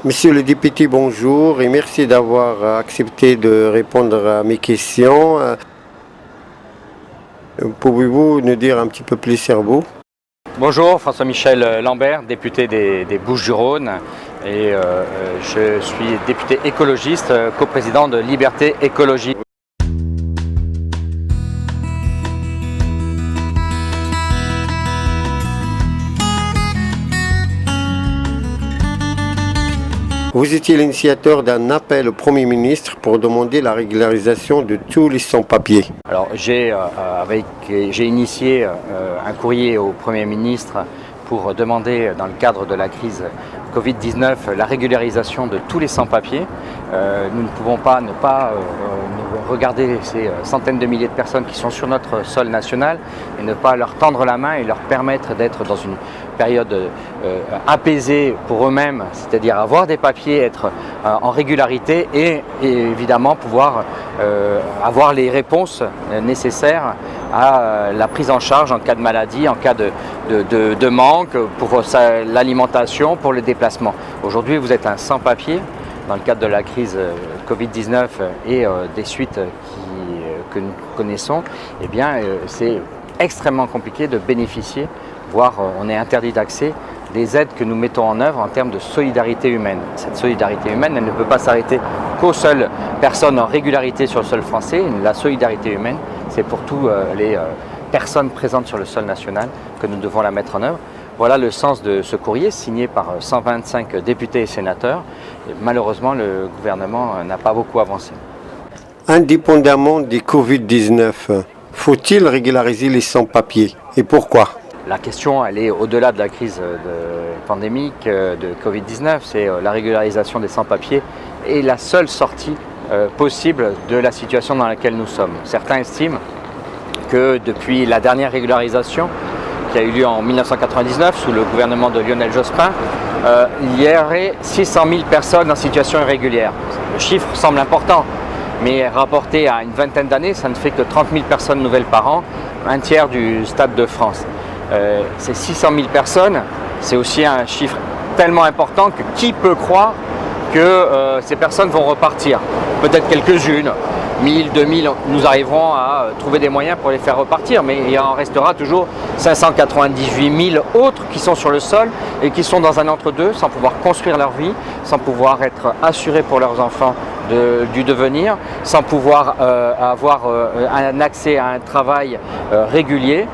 Monsieur le député, bonjour et merci d'avoir accepté de répondre à mes questions. Pouvez-vous nous dire un petit peu plus sur vous? Bonjour, François-Michel Lambert, député des Bouches-du-Rhône et je suis député écologiste, coprésident de Liberté Écologie. Vous étiez l'initiateur d'un appel au Premier ministre pour demander la régularisation de tous les sans-papiers. Alors j'ai initié un courrier au Premier ministre pour demander, dans le cadre de la crise Covid-19, la régularisation de tous les sans-papiers. Nous ne pouvons pas ne pas regarder ces centaines de milliers de personnes qui sont sur notre sol national et ne pas leur tendre la main et leur permettre d'être dans une période apaisée pour eux-mêmes, c'est-à-dire avoir des papiers, être en régularité et évidemment pouvoir avoir les réponses nécessaires à la prise en charge en cas de maladie, en cas de manque, pour l'alimentation, pour le déplacement. Aujourd'hui, vous êtes un sans-papier dans le cadre de la crise Covid-19 et des suites que nous connaissons. Eh bien, c'est extrêmement compliqué de bénéficier, voire on est interdit d'accès, des aides que nous mettons en œuvre en termes de solidarité humaine. Cette solidarité humaine, elle ne peut pas s'arrêter qu'aux seules personnes en régularité sur le sol français. La solidarité humaine, c'est pour toutes les personnes présentes sur le sol national que nous devons la mettre en œuvre. Voilà le sens de ce courrier signé par 125 députés et sénateurs. Et malheureusement, le gouvernement n'a pas beaucoup avancé. Indépendamment des Covid-19, faut-il régulariser les sans-papiers et pourquoi? La question, elle est au-delà de la crise pandémique de Covid-19. C'est la régularisation des sans-papiers et la seule sortie possible de la situation dans laquelle nous sommes. Certains estiment que depuis la dernière régularisation, qui a eu lieu en 1999 sous le gouvernement de Lionel Jospin, il y aurait 600 000 personnes en situation irrégulière. Le chiffre semble important, mais rapporté à une vingtaine d'années, ça ne fait que 30 000 personnes nouvelles par an, un tiers du Stade de France. Ces 600 000 personnes, c'est aussi un chiffre tellement important que qui peut croire que ces personnes vont repartir? Peut-être quelques-unes, 1000, 2000, nous arriverons à trouver des moyens pour les faire repartir, mais il en restera toujours 598 000 autres qui sont sur le sol et qui sont dans un entre-deux, sans pouvoir construire leur vie, sans pouvoir être assurés pour leurs enfants du devenir, sans pouvoir avoir un accès à un travail régulier.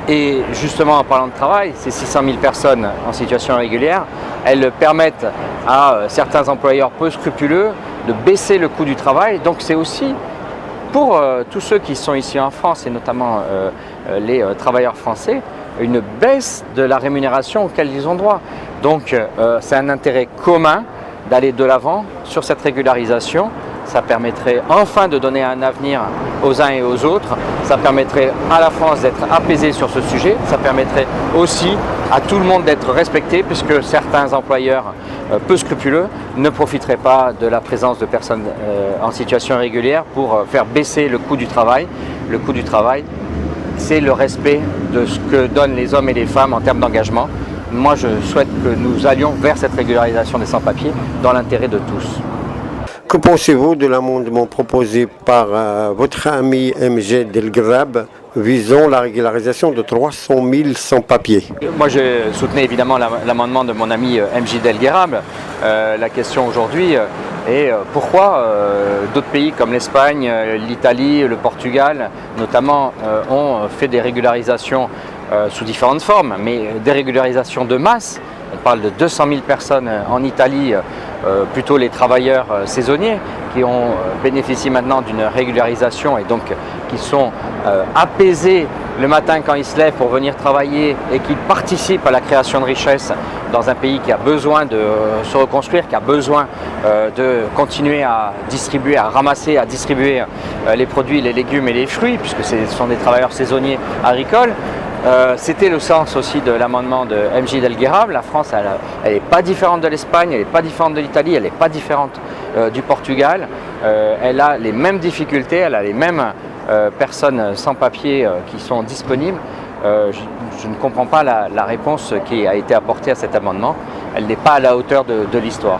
Et justement, en parlant de travail, ces 600 000 personnes en situation irrégulière, elles permettent à certains employeurs peu scrupuleux de baisser le coût du travail. Donc c'est aussi pour tous ceux qui sont ici en France, et notamment les travailleurs français, une baisse de la rémunération auquel ils ont droit. Donc c'est un intérêt commun d'aller de l'avant sur cette régularisation. Ça permettrait enfin de donner un avenir aux uns et aux autres. Ça permettrait à la France d'être apaisée sur ce sujet. Ça permettrait aussi à tout le monde d'être respecté, puisque certains employeurs peu scrupuleux ne profiteraient pas de la présence de personnes en situation irrégulière pour faire baisser le coût du travail. Le coût du travail, c'est le respect de ce que donnent les hommes et les femmes en termes d'engagement. Moi, je souhaite que nous allions vers cette régularisation des sans-papiers dans l'intérêt de tous. Que pensez-vous de l'amendement proposé par votre ami MJ Delgrab visant la régularisation de 300 000 sans-papiers? Moi, je soutenais évidemment l'amendement de mon ami MJ Delguerab. La question aujourd'hui est pourquoi d'autres pays comme l'Espagne, l'Italie, le Portugal, notamment, ont fait des régularisations sous différentes formes, mais des régularisations de masse. On parle de 200 000 personnes en Italie, plutôt les travailleurs saisonniers, qui ont bénéficié maintenant d'une régularisation et donc qui sont apaisés le matin quand ils se lèvent pour venir travailler et qui participent à la création de richesses dans un pays qui a besoin de se reconstruire, qui a besoin de continuer à distribuer, à ramasser, à distribuer les produits, les légumes et les fruits, puisque ce sont des travailleurs saisonniers agricoles. C'était le sens aussi de l'amendement de MJ Delguerab. La France, elle n'est pas différente de l'Espagne, elle n'est pas différente de l'Italie, elle n'est pas différente du Portugal. Elle a les mêmes difficultés, elle a les mêmes personnes sans papier qui sont disponibles. Je ne comprends pas la réponse qui a été apportée à cet amendement. Elle n'est pas à la hauteur de l'histoire.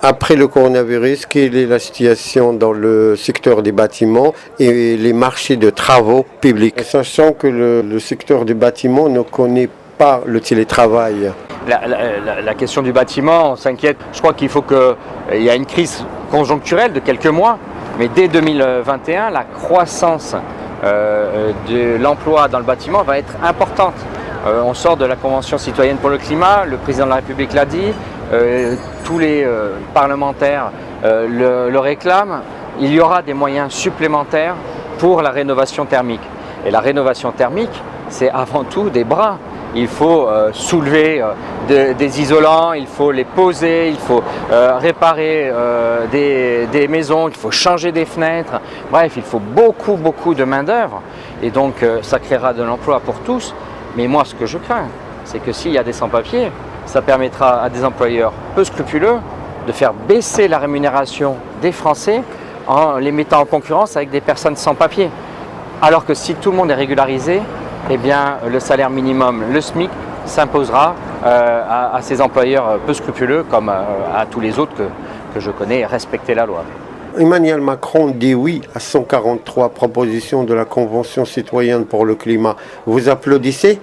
Après le coronavirus, quelle est la situation dans le secteur des bâtiments et les marchés de travaux publics? Sachant que le secteur des bâtiments ne connaît pas le télétravail. La question du bâtiment, on s'inquiète. Je crois qu'il faut qu'il y a une crise conjoncturelle de quelques mois, mais dès 2021, la croissance de l'emploi dans le bâtiment va être importante. On sort de la Convention citoyenne pour le climat, le président de la République l'a dit, tous les parlementaires le réclament. Il y aura des moyens supplémentaires pour la rénovation thermique. Et la rénovation thermique, c'est avant tout des bras. Il faut soulever des isolants, il faut les poser, il faut réparer des maisons, il faut changer des fenêtres. Bref, il faut beaucoup de main-d'œuvre. Et donc, ça créera de l'emploi pour tous. Mais moi, ce que je crains, c'est que s'il y a des sans-papiers, ça permettra à des employeurs peu scrupuleux de faire baisser la rémunération des Français en les mettant en concurrence avec des personnes sans papier. Alors que si tout le monde est régularisé, eh bien, le salaire minimum, le SMIC, s'imposera à ces employeurs peu scrupuleux comme à tous les autres que je connais respecter la loi. Emmanuel Macron dit oui à 143 propositions de la Convention citoyenne pour le climat. Vous applaudissez?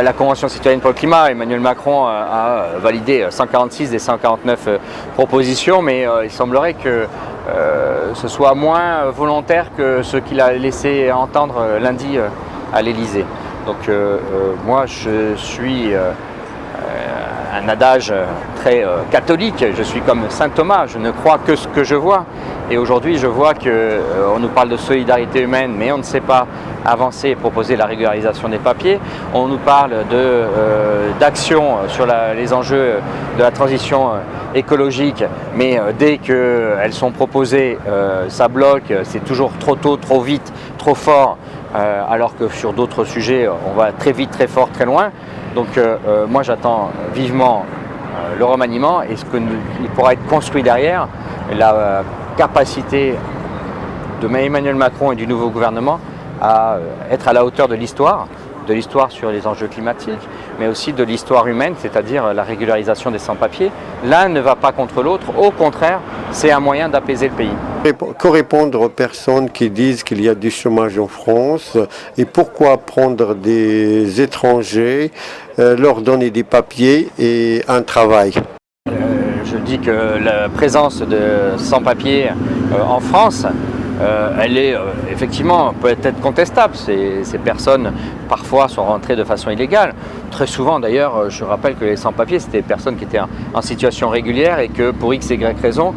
La Convention citoyenne pour le climat, Emmanuel Macron a validé 146 des 149 propositions, mais il semblerait que ce soit moins volontaire que ce qu'il a laissé entendre lundi à l'Élysée. Donc moi je suis un adage très catholique, je suis comme saint Thomas, je ne crois que ce que je vois. Et aujourd'hui je vois qu'on nous parle de solidarité humaine, mais on ne sait pas avancer et proposer la régularisation des papiers. On nous parle d'action sur les enjeux de la transition écologique, mais dès qu'elles sont proposées, ça bloque, c'est toujours trop tôt, trop vite, trop fort. Alors que sur d'autres sujets, on va très vite, très fort, très loin. Donc moi j'attends vivement le remaniement et ce qu'il pourra être construit derrière, la capacité de Emmanuel Macron et du nouveau gouvernement à être à la hauteur de l'histoire sur les enjeux climatiques, mais aussi de l'histoire humaine, c'est-à-dire la régularisation des sans-papiers. L'un ne va pas contre l'autre, au contraire, c'est un moyen d'apaiser le pays. Que répondre aux personnes qui disent qu'il y a du chômage en France et pourquoi prendre des étrangers, leur donner des papiers et un travail? Je dis que la présence de sans-papiers en France, elle est effectivement peut être contestable. Ces personnes parfois sont rentrées de façon illégale. Très souvent d'ailleurs, je rappelle que les sans-papiers c'était des personnes qui étaient en situation régulière et que pour X et Y raison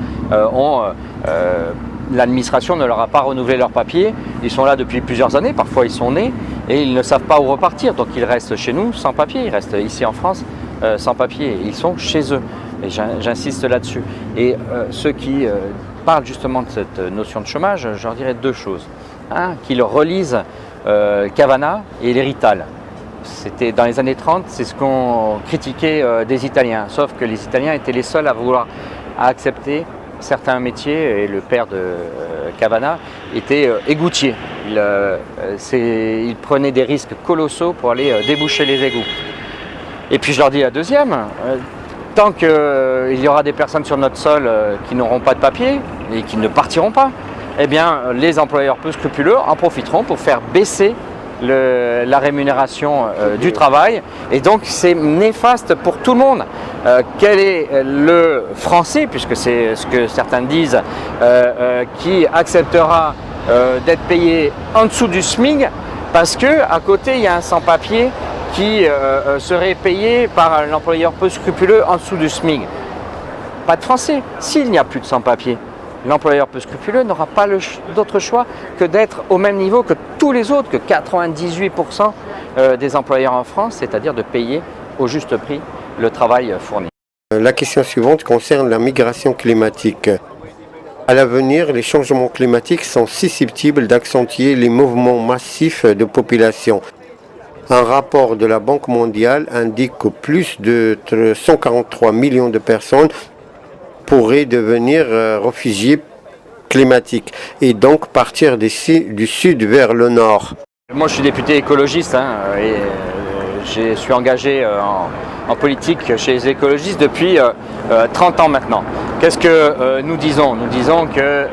l'administration ne leur a pas renouvelé leurs papiers. Ils sont là depuis plusieurs années, parfois ils sont nés et ils ne savent pas où repartir. Donc ils restent chez nous sans papier, ils restent ici en France sans papier. Ils sont chez eux et j'insiste là-dessus. Et ceux qui parlent justement de cette notion de chômage, je leur dirais deux choses. Un, qu'ils relisent Cavana et l'Hérital. C'était dans les années 30, c'est ce qu'on critiquait des Italiens, sauf que les Italiens étaient les seuls à vouloir accepter certains métiers et le père de Cavana était égoutier. Il prenait des risques colossaux pour aller déboucher les égouts. Et puis je leur dis la deuxième, tant qu'il y aura des personnes sur notre sol qui n'auront pas de papier et qui ne partiront pas, eh bien les employeurs peu scrupuleux en profiteront pour faire baisser la rémunération du travail et donc c'est néfaste pour tout le monde. Quel est le Français, puisque c'est ce que certains disent, qui acceptera d'être payé en dessous du SMIC parce qu'à côté il y a un sans-papier qui serait payé par l'employeur peu scrupuleux en dessous du SMIC? Pas de Français. S'il n'y a plus de sans-papiers, l'employeur peu scrupuleux n'aura pas d'autre choix que d'être au même niveau que tous les autres, que 98% des employeurs en France, c'est-à-dire de payer au juste prix le travail fourni. La question suivante concerne la migration climatique. À l'avenir, les changements climatiques sont susceptibles d'accentuer les mouvements massifs de population. Un rapport de la Banque mondiale indique que plus de 143 millions de personnes pourraient devenir réfugiés climatiques et donc partir du sud vers le nord. Moi je suis député écologiste et je suis engagé en politique chez les écologistes depuis 30 ans maintenant. Qu'est-ce que nous disons? Nous disons que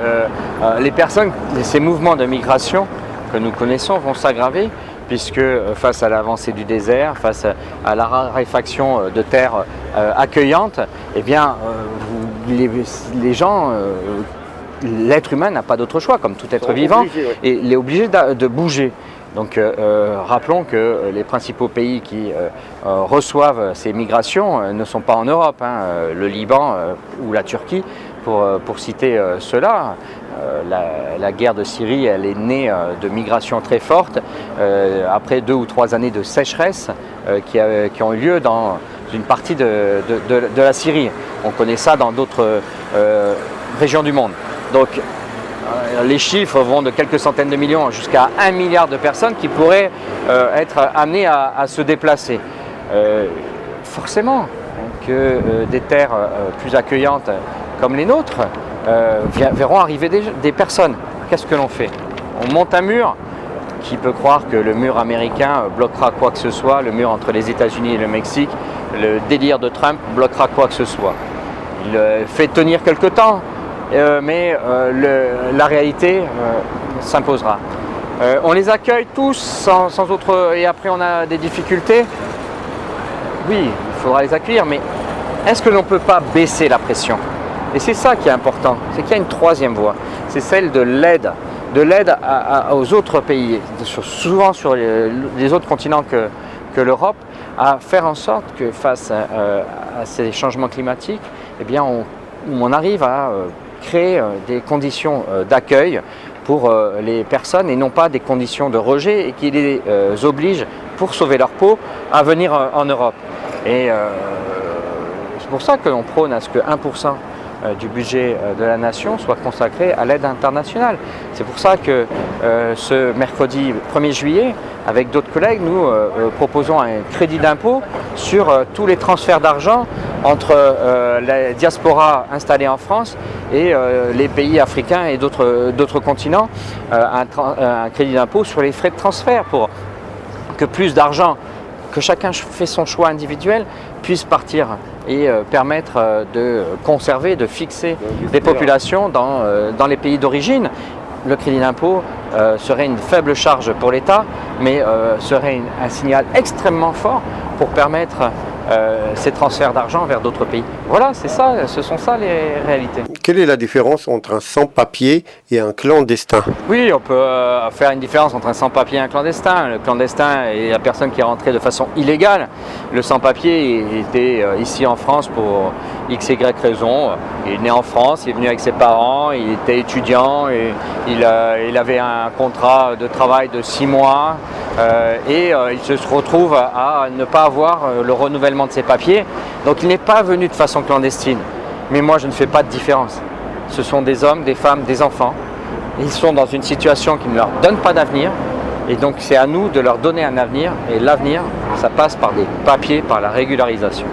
les personnes, ces mouvements de migration que nous connaissons vont s'aggraver, puisque face à l'avancée du désert, face à la raréfaction de terres accueillantes, eh bien, les gens, l'être humain n'a pas d'autre choix, comme tout être vivant, et il est obligé de bouger. Donc rappelons que les principaux pays qui reçoivent ces migrations ne sont pas en Europe, hein, le Liban ou la Turquie, pour citer cela. La guerre de Syrie, elle est née de migrations très fortes, après 2 ou 3 années de sécheresse qui ont eu lieu dans une partie de la Syrie. On connaît ça dans d'autres régions du monde. Donc les chiffres vont de quelques centaines de millions jusqu'à 1 milliard de personnes qui pourraient être amenées à se déplacer. Forcément que des terres plus accueillantes comme les nôtres verront arriver des personnes. Qu'est-ce que l'on fait? On monte un mur. Qui peut croire que le mur américain bloquera quoi que ce soit, le mur entre les États-Unis et le Mexique, le délire de Trump bloquera quoi que ce soit? Il fait tenir quelque temps, mais la réalité s'imposera. On les accueille tous sans autre... Et après on a des difficultés. Oui, il faudra les accueillir, mais est-ce que l'on ne peut pas baisser la pression? Et c'est ça qui est important, c'est qu'il y a une troisième voie, c'est celle de l'aide aux autres pays, souvent sur les autres continents que l'Europe, à faire en sorte que face à ces changements climatiques, eh bien on arrive à créer des conditions d'accueil pour les personnes et non pas des conditions de rejet et qui les obligent, pour sauver leur peau, à venir en Europe. Et c'est pour ça que l'on prône à ce que 1% du budget de la nation soit consacré à l'aide internationale. C'est pour ça que ce mercredi 1er juillet, avec d'autres collègues, nous proposons un crédit d'impôt sur tous les transferts d'argent entre la diaspora installée en France et les pays africains et d'autres continents, un crédit d'impôt sur les frais de transfert pour que plus d'argent, que chacun fait son choix individuel, puisse partir et permettre de conserver, de fixer des populations dans les pays d'origine. Le crédit d'impôt serait une faible charge pour l'État, mais serait un signal extrêmement fort pour permettre ces transferts d'argent vers d'autres pays. Voilà, c'est ça, ce sont ça les réalités. Quelle est la différence entre un sans-papier et un clandestin? Oui, on peut faire une différence entre un sans-papier et un clandestin. Le clandestin est la personne qui est rentrée de façon illégale. Le sans-papier était ici en France pour X, Y raison. Il est né en France, il est venu avec ses parents, il était étudiant, et il avait un contrat de travail de 6 mois et il se retrouve à ne pas avoir le renouvellement de ses papiers. Donc il n'est pas venu de façon clandestine. Mais moi je ne fais pas de différence. Ce sont des hommes, des femmes, des enfants. Ils sont dans une situation qui ne leur donne pas d'avenir. Et donc c'est à nous de leur donner un avenir. Et l'avenir, ça passe par des papiers, par la régularisation.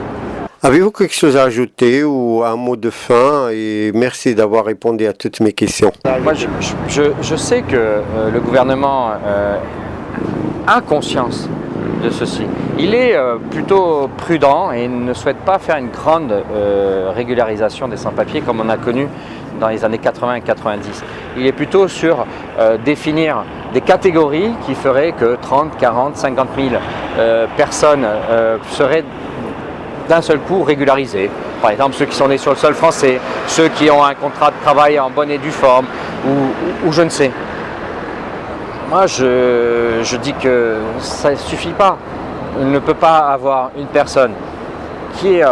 Avez-vous quelque chose à ajouter ou un mot de fin? Et merci d'avoir répondu à toutes mes questions. Moi je sais que le gouvernement a conscience de ceci. Il est plutôt prudent et ne souhaite pas faire une grande régularisation des sans-papiers comme on a connu dans les années 80 et 90. Il est plutôt sur définir des catégories qui feraient que 30, 40, 50 000 personnes seraient d'un seul coup régularisées. Par exemple, ceux qui sont nés sur le sol français, ceux qui ont un contrat de travail en bonne et due forme, ou je ne sais. Moi, je dis que ça ne suffit pas. On ne peut pas avoir une personne qui est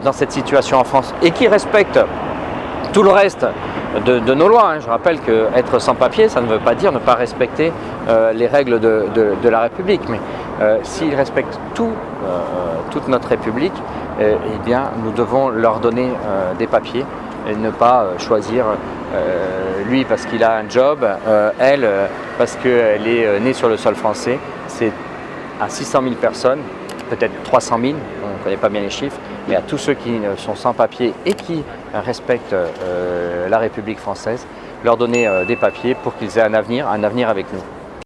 dans cette situation en France et qui respecte tout le reste de nos lois. Je rappelle qu'être sans papier, ça ne veut pas dire ne pas respecter les règles de la République. Mais s'ils respectent toute notre République, eh bien, nous devons leur donner des papiers et ne pas choisir lui parce qu'il a un job, elle parce qu'elle est née sur le sol français. C'est à 600 000 personnes, peut-être 300 000, on ne connaît pas bien les chiffres, mais à tous ceux qui sont sans papier et qui respectent la République française, leur donner des papiers pour qu'ils aient un avenir avec nous.